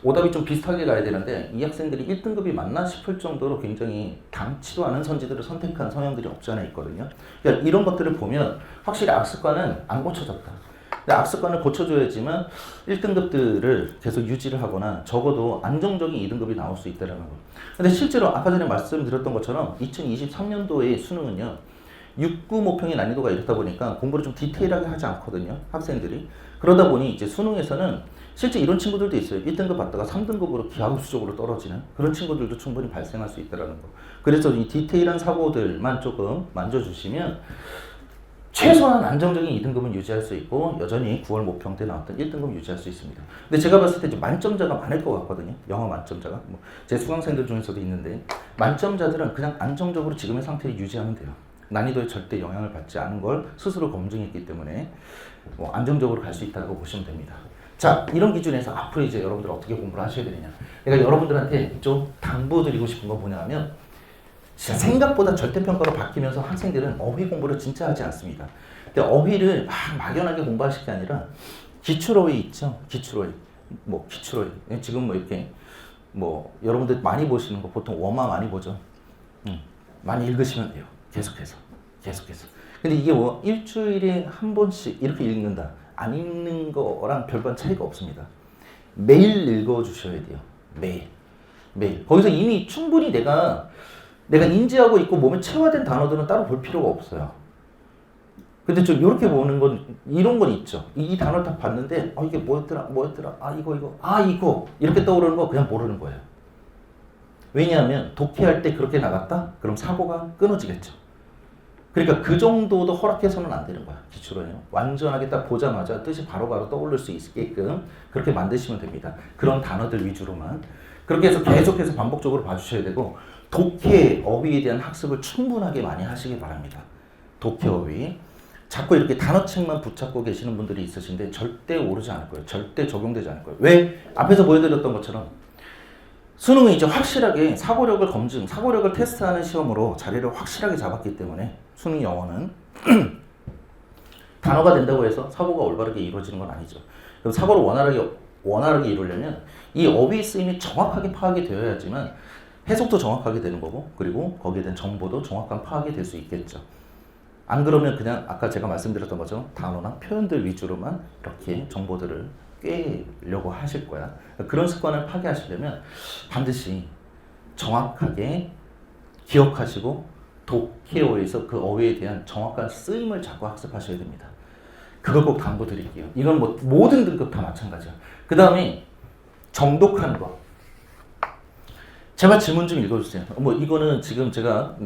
오답이 좀 비슷하게 가야 되는데 이 학생들이 1등급이 맞나 싶을 정도로 굉장히 당치도 않은 선지들을 선택한 성향들이 없지 않아 있거든요. 그러니까 이런 것들을 보면 확실히 악습관은 안 고쳐졌다. 근데 악습관을 고쳐줘야지만 1등급들을 계속 유지를 하거나 적어도 안정적인 2등급이 나올 수 있다는 거. 근데 실제로 아까 전에 말씀드렸던 것처럼 2023년도의 수능은요. 6구 모평의 난이도가 이렇다 보니까 공부를 좀 디테일하게 하지 않거든요. 학생들이. 그러다 보니 이제 수능에서는 실제 이런 친구들도 있어요. 1등급 받다가 3등급으로 기하급수적으로 떨어지는 그런 친구들도 충분히 발생할 수 있다는 거. 그래서 이 디테일한 사고들만 조금 만져주시면 최소한 안정적인 2등급은 유지할 수 있고 여전히 9월 모평 때 나왔던 1등급 유지할 수 있습니다. 근데 제가 봤을 때 이제 만점자가 많을 것 같거든요. 영어 만점자가. 제 수강생들 중에서도 있는데 만점자들은 그냥 안정적으로 지금의 상태를 유지하면 돼요. 난이도에 절대 영향을 받지 않은 걸 스스로 검증했기 때문에 안정적으로 갈 수 있다고 보시면 됩니다. 자, 이런 기준에서 앞으로 이제 여러분들 어떻게 공부를 하셔야 되느냐. 그러니까 여러분들한테 좀 당부드리고 싶은 건 뭐냐면 진짜 생각보다 절대평가로 바뀌면서 학생들은 어휘 공부를 진짜 하지 않습니다. 근데 어휘를 막연하게 공부하실 게 아니라 기출어휘 있죠? 기출어휘. 기출어휘. 지금 이렇게 여러분들 많이 보시는 거 보통 워마 많이 보죠? 많이 읽으시면 돼요. 계속해서. 근데 이게 일주일에 한 번씩 이렇게 읽는다. 안 읽는 거랑 별반 차이가 없습니다. 매일 읽어주셔야 돼요. 매일. 거기서 이미 충분히 내가 인지하고 있고 몸에 체화된 단어들은 따로 볼 필요가 없어요. 근데 좀 이렇게 보는 건 이런 건 있죠. 이 단어를 딱 봤는데 이게 뭐였더라? 이거 이렇게 떠오르는 거 그냥 모르는 거예요. 왜냐하면 독해할 때 그렇게 나갔다? 그럼 사고가 끊어지겠죠. 그러니까 그 정도도 허락해서는 안 되는 거야. 기출은요. 완전하게 딱 보자마자 뜻이 바로바로 떠오를 수 있게끔 그렇게 만드시면 됩니다. 그런 단어들 위주로만. 그렇게 해서 계속해서 반복적으로 봐주셔야 되고 독해 어휘에 대한 학습을 충분하게 많이 하시기 바랍니다. 독해 어휘. 자꾸 이렇게 단어책만 붙잡고 계시는 분들이 있으신데 절대 오르지 않을 거예요. 절대 적용되지 않을 거예요. 왜? 앞에서 보여드렸던 것처럼 수능은 이제 확실하게 사고력을 테스트하는 시험으로 자리를 확실하게 잡았기 때문에 수능 영어는 단어가 된다고 해서 사고가 올바르게 이루어지는 건 아니죠. 그럼 사고를 원활하게 이루려면 이 어휘 쓰임이 정확하게 파악이 되어야지만 해석도 정확하게 되는 거고 그리고 거기에 대한 정보도 정확한 파악이 될 수 있겠죠. 안 그러면 그냥 아까 제가 말씀드렸던 것처럼 단어나 표현들 위주로만 이렇게 정보들을 꿰려고 하실 거야. 그런 습관을 파괴하시려면 반드시 정확하게 기억하시고 독해어에서 그 어휘에 대한 정확한 쓰임을 자꾸 학습하셔야 됩니다. 그걸 꼭 당부드릴게요. 이건 모든 등급 다 마찬가지야. 그 다음에 정독하는 거. 제발 질문 좀 읽어주세요. 이거는 지금 제가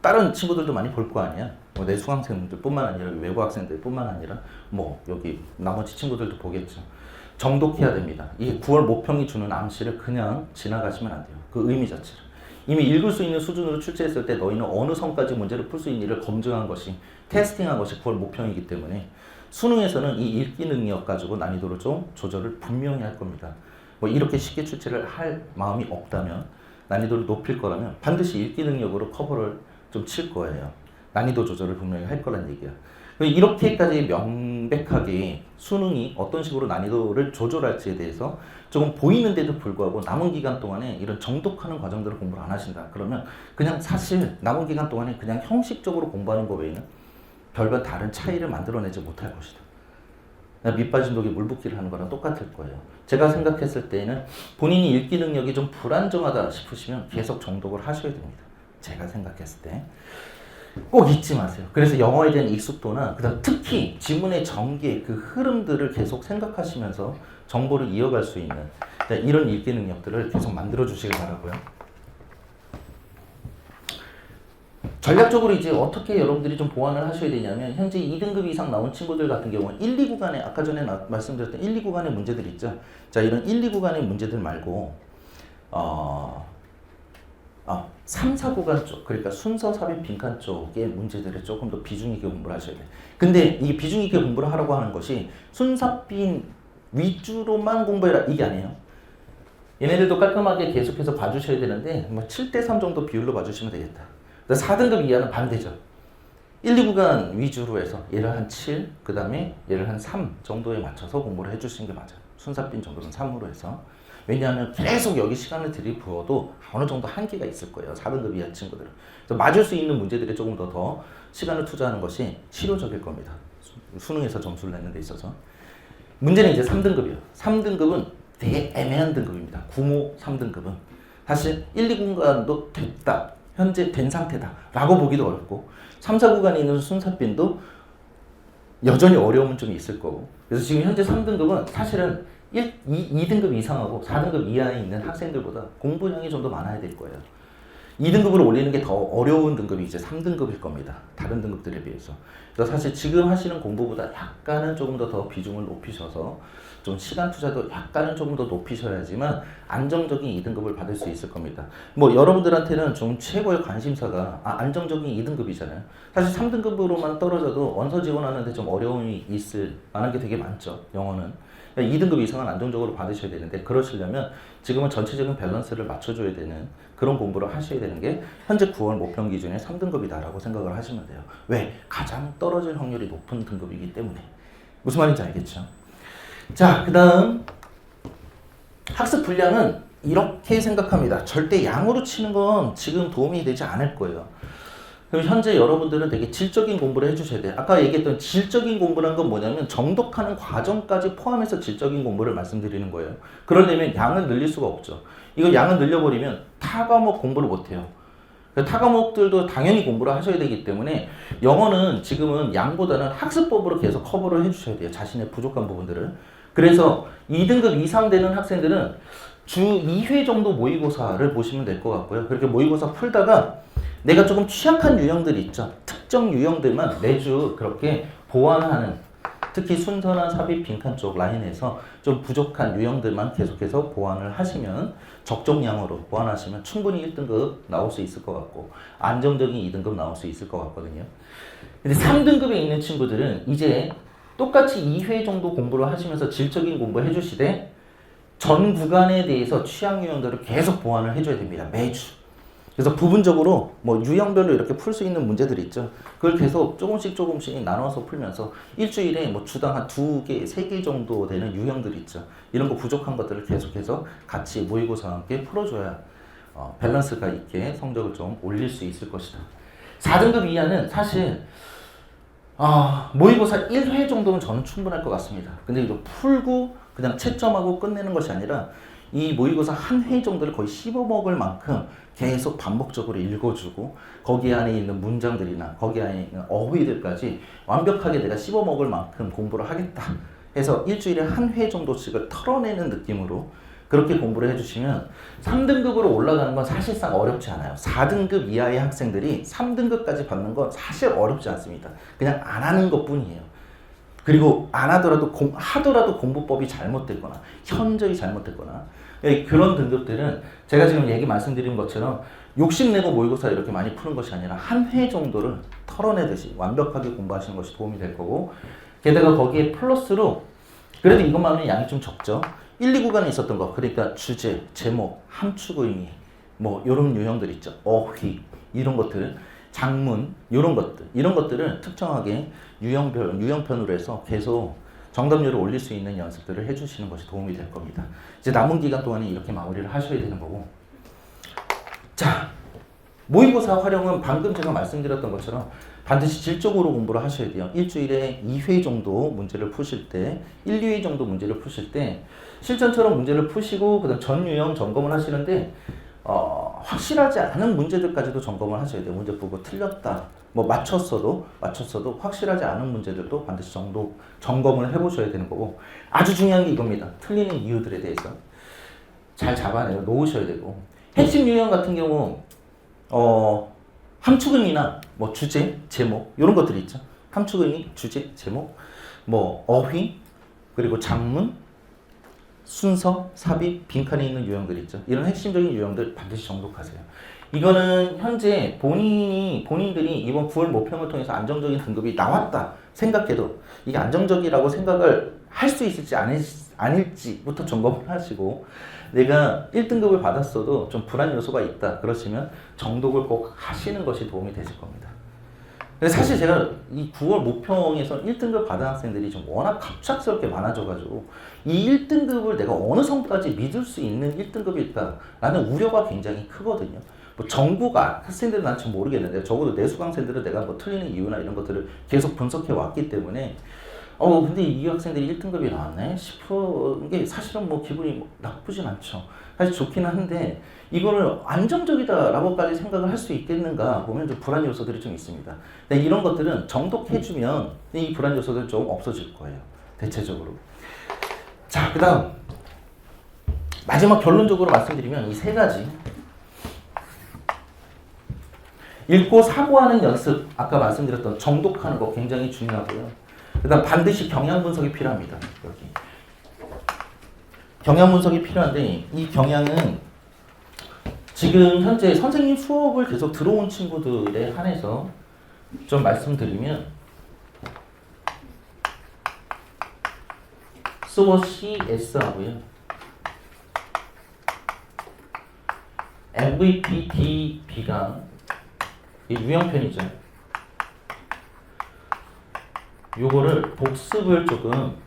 다른 친구들도 많이 볼 거 아니야. 내 수강생들 뿐만 아니라 외부 학생들 뿐만 아니라 여기 나머지 친구들도 보겠죠. 정독해야 됩니다. 이게 9월 모평이 주는 암시를 그냥 지나가시면 안 돼요. 그 의미 자체를. 이미 읽을 수 있는 수준으로 출제했을 때 너희는 어느 선까지 문제를 풀 수 있는지를 검증한 것이 테스팅한 것이 9월 모평이기 때문에 수능에서는 이 읽기 능력 가지고 난이도를 좀 조절을 분명히 할 겁니다. 이렇게 쉽게 출제를 할 마음이 없다면 난이도를 높일 거라면 반드시 읽기 능력으로 커버를 좀 칠 거예요. 난이도 조절을 분명히 할 거란 얘기야. 이렇게까지 명백하게 수능이 어떤 식으로 난이도를 조절할지에 대해서 조금 보이는데도 불구하고 남은 기간 동안에 이런 정독하는 과정들을 공부를 안 하신다. 그러면 그냥 사실 남은 기간 동안에 그냥 형식적으로 공부하는 것 외에는 별반 다른 차이를 만들어내지 못할 것이다. 밑빠진 독에 물 붓기를 하는 거랑 똑같을 거예요. 제가 생각했을 때는 본인이 읽기 능력이 좀 불안정하다 싶으시면 계속 정독을 하셔야 됩니다. 제가 생각했을 때. 꼭 잊지 마세요. 그래서 영어에 대한 익숙도나 그다음 특히 지문의 전개 그 흐름들을 계속 생각하시면서 정보를 이어갈 수 있는 이런 읽기 능력들을 계속 만들어 주시길 바라고요. 전략적으로 이제 어떻게 여러분들이 좀 보완을 하셔야 되냐면 현재 2등급 이상 나온 친구들 같은 경우는 1, 2구간에 아까 전에 말씀드렸던 1, 2구간의 문제들 있죠. 자, 이런 1, 2구간의 문제들 말고 3, 4구간 쪽, 그러니까 순서, 삽입, 빈칸 쪽의 문제들을 조금 더 비중 있게 공부를 하셔야 돼요. 근데 이게 비중 있게 공부를 하라고 하는 것이 순삽빈 위주로만 공부해라 이게 아니에요. 얘네들도 깔끔하게 계속해서 봐주셔야 되는데 7대3 정도 비율로 봐주시면 되겠다. 4등급 이하는 반대죠. 1, 2 구간 위주로 해서 얘를 한 7, 그 다음에 얘를 한 3 정도에 맞춰서 공부를 해주시는 게 맞아요. 순사빈 정도는 3으로 해서. 왜냐하면 계속 여기 시간을 들이부어도 어느 정도 한계가 있을 거예요. 4등급 이하 친구들은. 그래서 맞을 수 있는 문제들에 조금 더 시간을 투자하는 것이 실효적일 겁니다. 수능에서 점수를 내는 데 있어서. 문제는 이제 3등급이에요. 3등급은 되게 애매한 등급입니다. 구모 3등급은. 사실 1, 2 구간도 됐다. 현재 된 상태다. 라고 보기도 어렵고 3, 4 구간에 있는 순사빈도 여전히 어려움은 좀 있을 거고. 그래서 지금 현재 3등급은 사실은 2등급 이상하고 4등급 이하에 있는 학생들보다 공부량이 좀 더 많아야 될 거예요. 2등급으로 올리는 게 더 어려운 등급이 이제 3등급일 겁니다. 다른 등급들에 비해서. 그래서 사실 지금 하시는 공부보다 약간은 조금 더 비중을 높이셔서 좀 시간 투자도 약간은 조금 더 높이셔야지만 안정적인 2등급을 받을 수 있을 겁니다. 뭐 여러분들한테는 좀 최고의 관심사가 안정적인 2등급이잖아요. 사실 3등급으로만 떨어져도 원서 지원하는데 좀 어려움이 있을 만한 게 되게 많죠. 영어는. 2등급 이상은 안정적으로 받으셔야 되는데 그러시려면 지금은 전체적인 밸런스를 맞춰줘야 되는 그런 공부를 하셔야 되는 게 현재 9월 모평 기준의 3등급이다라고 생각을 하시면 돼요. 왜? 가장 떨어질 확률이 높은 등급이기 때문에. 무슨 말인지 알겠죠? 자, 그 다음 학습 분량은 이렇게 생각합니다. 절대 양으로 치는 건 지금 도움이 되지 않을 거예요. 그럼 현재 여러분들은 되게 질적인 공부를 해주셔야 돼요. 아까 얘기했던 질적인 공부라는 건 뭐냐면 정독하는 과정까지 포함해서 질적인 공부를 말씀드리는 거예요. 그러려면 양을 늘릴 수가 없죠. 이거 양을 늘려버리면 타 과목 공부를 못해요. 타 과목들도 당연히 공부를 하셔야 되기 때문에 영어는 지금은 양보다는 학습법으로 계속 커버를 해주셔야 돼요. 자신의 부족한 부분들을. 그래서 2등급 이상 되는 학생들은 주 2회 정도 모의고사를 보시면 될 것 같고요. 그렇게 모의고사 풀다가 내가 조금 취약한 유형들이 있죠. 특정 유형들만 매주 그렇게 보완하는, 특히 순서나 삽입, 빈칸 쪽 라인에서 좀 부족한 유형들만 계속해서 보완을 하시면 적정량으로 보완하시면 충분히 1등급 나올 수 있을 것 같고 안정적인 2등급 나올 수 있을 것 같거든요. 근데 3등급에 있는 친구들은 이제 똑같이 2회 정도 공부를 하시면서 질적인 공부 해주시되 전 구간에 대해서 취약 유형들을 계속 보완을 해줘야 됩니다. 매주. 그래서 부분적으로 뭐 유형별로 이렇게 풀 수 있는 문제들이 있죠. 그걸 계속 조금씩 나눠서 풀면서 일주일에 뭐 주당 한 2개, 3개 정도 되는 유형들이 있죠. 이런 거 부족한 것들을 계속해서 같이 모의고사와 함께 풀어줘야 밸런스가 있게 성적을 좀 올릴 수 있을 것이다. 4등급 이하는 사실 모의고사 1회 정도면 저는 충분할 것 같습니다. 근데 이거 풀고 그냥 채점하고 끝내는 것이 아니라 이 모의고사 한 회 정도를 거의 씹어먹을 만큼 계속 반복적으로 읽어주고 거기 안에 있는 문장들이나 거기 안에 있는 어휘들까지 완벽하게 내가 씹어먹을 만큼 공부를 하겠다 해서 일주일에 한 회 정도씩을 털어내는 느낌으로 그렇게 공부를 해주시면 3등급으로 올라가는 건 사실상 어렵지 않아요. 4등급 이하의 학생들이 3등급까지 받는 건 사실 어렵지 않습니다. 그냥 안 하는 것 뿐이에요. 그리고 안 하더라도 하더라도 공부법이 잘못됐거나 현저히 잘못됐거나 그런 등급들은 제가 지금 말씀드린 것처럼 욕심내고 모의고사 이렇게 많이 푸는 것이 아니라 한 회 정도를 털어내듯이 완벽하게 공부하시는 것이 도움이 될 거고 게다가 거기에 플러스로 그래도 이것만은 양이 좀 적죠. 1, 2 구간에 있었던 거 그러니까 주제, 제목, 함축 의미 뭐 이런 유형들 있죠. 어휘 이런 것들 장문 이런 것들을 특정하게 유형편으로 해서 계속 정답률을 올릴 수 있는 연습들을 해주시는 것이 도움이 될 겁니다. 이제 남은 기간 동안에 이렇게 마무리를 하셔야 되는 거고. 자, 모의고사 활용은 방금 제가 말씀드렸던 것처럼 반드시 질적으로 공부를 하셔야 돼요. 일주일에 2회 정도 문제를 푸실 때, 1, 2회 정도 문제를 푸실 때 실전처럼 문제를 푸시고 그다음 전 유형 점검을 하시는데 확실하지 않은 문제들까지도 점검을 하셔야 돼요. 문제 보고 틀렸다. 뭐 맞췄어도 확실하지 않은 문제들도 반드시 점검을 해보셔야 되는 거고 아주 중요한 게 이겁니다. 틀리는 이유들에 대해서 잘 잡아내요. 놓으셔야 되고 핵심 유형 같은 경우 함축 의미나 뭐 주제, 제목 이런 것들이 있죠. 함축 의미, 주제, 제목, 뭐 어휘 그리고 장문 순서, 삽입, 빈칸에 있는 유형들이 있죠. 이런 핵심적인 유형들 반드시 정독하세요. 이거는 현재 본인들이 이번 9월 모평을 통해서 안정적인 등급이 나왔다 생각해도 이게 안정적이라고 생각을 할 수 있을지 아닐지부터 점검을 하시고 내가 1등급을 받았어도 좀 불안 요소가 있다 그러시면 정독을 꼭 하시는 것이 도움이 되실 겁니다. 근데 사실 제가 이 9월 모평에서 1등급 받은 학생들이 좀 워낙 갑작스럽게 많아져가지고 이 1등급을 내가 어느 선까지 믿을 수 있는 1등급일까라는 우려가 굉장히 크거든요. 뭐 정부가 학생들은 난 지금 모르겠는데 적어도 내수강생들은 내가 뭐 틀리는 이유나 이런 것들을 계속 분석해 왔기 때문에 근데 이 학생들이 1등급이 나왔네 싶은 게 사실은 뭐 기분이 뭐 나쁘진 않죠. 사실 좋기는 한데 이거를 안정적이다라고까지 생각을 할 수 있겠는가 보면 좀 불안 요소들이 좀 있습니다. 근데 이런 것들은 정독해주면 이 불안 요소들은 좀 없어질 거예요. 대체적으로. 자, 그 다음 마지막 결론적으로 말씀드리면 이 세 가지 읽고 사고하는 연습, 아까 말씀드렸던 정독하는 거 굉장히 중요하고요. 그 다음 반드시 경향 분석이 필요합니다. 여기 경향 분석이 필요한데 이 경향은 지금 현재 선생님 수업을 계속 들어온 친구들에 한해서 좀 말씀드리면 스워시 S하고요 MVP DB가 유형편이죠. 요거를 복습을 조금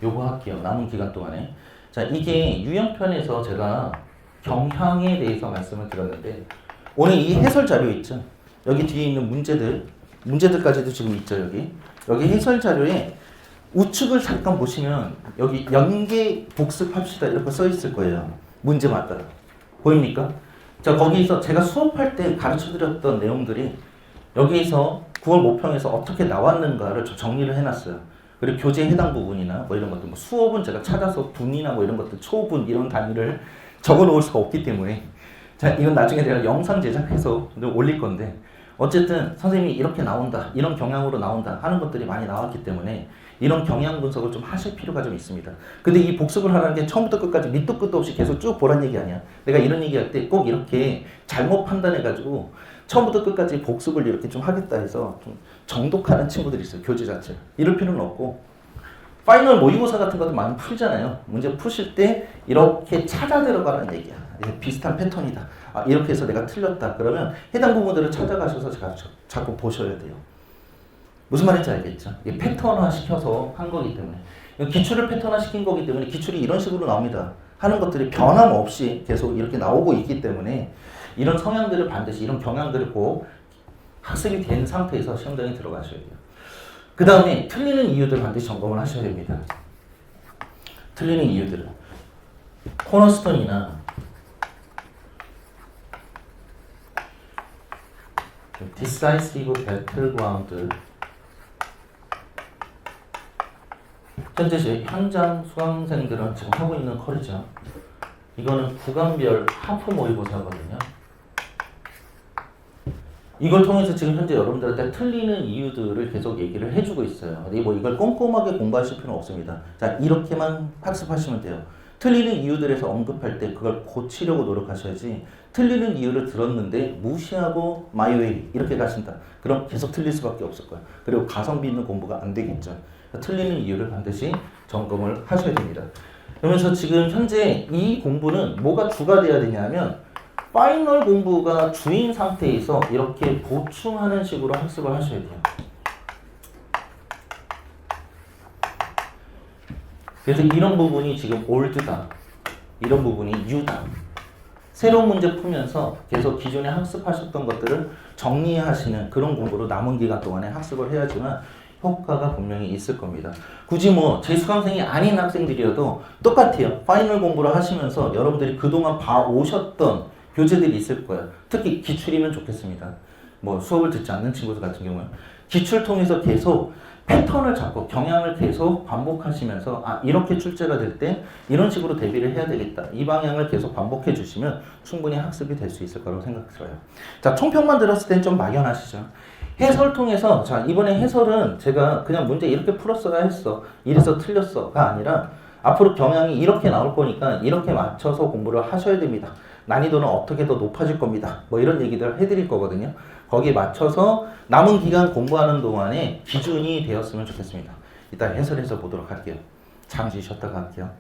요거 할게요. 남은 기간 동안에. 자, 이게 유형편에서 제가 경향에 대해서 말씀을 드렸는데 오늘 이 해설 자료 있죠. 여기 뒤에 있는 문제들까지도 지금 있죠. 여기 해설 자료에 우측을 잠깐 보시면 여기 연계 복습합시다 이렇게 써 있을 거예요. 문제마다. 보입니까? 자, 거기서 제가 수업할 때 가르쳐드렸던 내용들이 여기에서 9월 모평에서 어떻게 나왔는가를 정리를 해놨어요. 그리고 교재에 해당 부분이나 뭐 이런 것들, 뭐 수업은 제가 찾아서 분이나 뭐 이런 것들, 초분 이런 단위를 적어 놓을 수가 없기 때문에 자, 이건 나중에 제가 영상 제작해서 올릴 건데 어쨌든 선생님이 이렇게 나온다, 이런 경향으로 나온다 하는 것들이 많이 나왔기 때문에 이런 경향 분석을 좀 하실 필요가 좀 있습니다. 근데 이 복습을 하라는 게 처음부터 끝까지 밑도 끝도 없이 계속 쭉 보란 얘기 아니야. 내가 이런 얘기할 때 꼭 이렇게 잘못 판단해가지고 처음부터 끝까지 복습을 이렇게 좀 하겠다 해서 좀 정독하는 친구들이 있어요. 교재 자체를. 이럴 필요는 없고 파이널 모의고사 같은 것도 많이 풀잖아요. 문제 푸실 때 이렇게 찾아 들어가라는 얘기야. 비슷한 패턴이다. 이렇게 해서 내가 틀렸다. 그러면 해당 부분들을 찾아가셔서 자꾸 보셔야 돼요. 무슨 말인지 알겠죠? 이게 패턴화 시켜서 한 거기 때문에 기출을 패턴화 시킨 거기 때문에 기출이 이런 식으로 나옵니다 하는 것들이 변함없이 계속 이렇게 나오고 있기 때문에 이런 성향들을 반드시 이런 경향들을 꼭 학습이 된 상태에서 시험장에 들어가셔야 돼요. 그 다음에 틀리는 이유들 반드시 점검을 하셔야 됩니다. 틀리는 이유들은 코너스톤이나 decisive battleground 현재 현장 수강생들은 지금 하고 있는 컬이죠. 이거는 구간별 하프 모의고사거든요. 이걸 통해서 지금 현재 여러분들한테 틀리는 이유들을 계속 얘기를 해주고 있어요. 근데 뭐 이걸 꼼꼼하게 공부하실 필요는 없습니다. 자, 이렇게만 학습하시면 돼요. 틀리는 이유들에서 언급할 때 그걸 고치려고 노력하셔야지 틀리는 이유를 들었는데 무시하고 my way 이렇게 가신다. 그럼 계속 틀릴 수밖에 없을 거예요. 그리고 가성비 있는 공부가 안 되겠죠. 틀리는 이유를 반드시 점검을 하셔야 됩니다. 그러면서 지금 현재 이 공부는 뭐가 주가 돼야 되냐면 파이널 공부가 주인 상태에서 이렇게 보충하는 식으로 학습을 하셔야 돼요. 그래서 이런 부분이 지금 올드다, 이런 부분이 뉴다. 새로운 문제 풀면서 계속 기존에 학습하셨던 것들을 정리하시는 그런 공부로 남은 기간 동안에 학습을 해야지만 효과가 분명히 있을 겁니다. 굳이 뭐 재수강생이 아닌 학생들이어도 똑같아요. 파이널 공부를 하시면서 여러분들이 그동안 봐오셨던 교재들이 있을 거예요. 특히 기출이면 좋겠습니다. 뭐 수업을 듣지 않는 친구들 같은 경우는 기출 통해서 계속 패턴을 잡고 경향을 계속 반복하시면서 이렇게 출제가 될 때 이런 식으로 대비를 해야 되겠다. 이 방향을 계속 반복해 주시면 충분히 학습이 될 수 있을 거라고 생각이 들어요. 자, 총평만 들었을 땐 좀 막연하시죠. 해설 통해서 자, 이번에 해설은 제가 그냥 문제 이렇게 풀었어야 했어. 이래서 틀렸어가 아니라 앞으로 경향이 이렇게 나올 거니까 이렇게 맞춰서 공부를 하셔야 됩니다. 난이도는 어떻게 더 높아질 겁니다. 뭐 이런 얘기들 해드릴 거거든요. 거기에 맞춰서 남은 기간 공부하는 동안에 기준이 되었으면 좋겠습니다. 이따 해설해서 보도록 할게요. 잠시 쉬었다가 할게요.